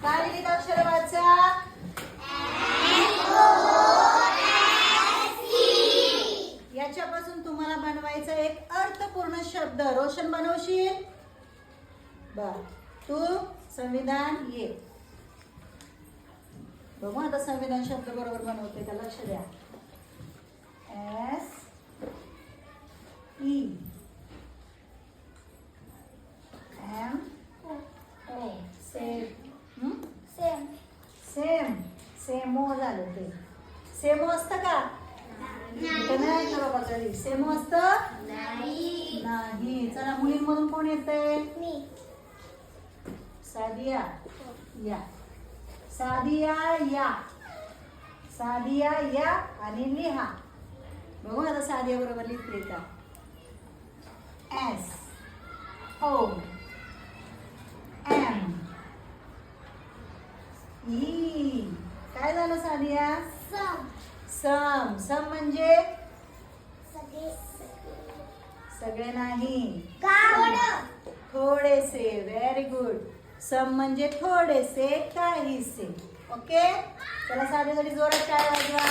काय लिहित अक्षर वाचा? याच्यापासून तुम्हाला बनवायचा एक अर्थपूर्ण शब्द. रोशन बनवशील? बर, तू संविधान ये. बघू आता संविधान शब्द बरोबर बनवते का, लक्ष द्या. S E M O. सेम. सेम. सेमो झालं ते. सेमो असतं का? नाही का बाबा कधी सेमो असतं? नाही. चला मुलींमधून कोण येतंय? सादिया या. सादिया या. सादिया या आणि लिहा. बघू आता सादिया बरोबर लिहिते का? S O M E. काय झालं सादिया? सम. सम म्हणजे सगळे नाही, थोडेसे. Very good. सम म्हणजे थोडेसे, काहीसे. ओके. चला सादियासाठी जोरात टाळ्या वाजवा.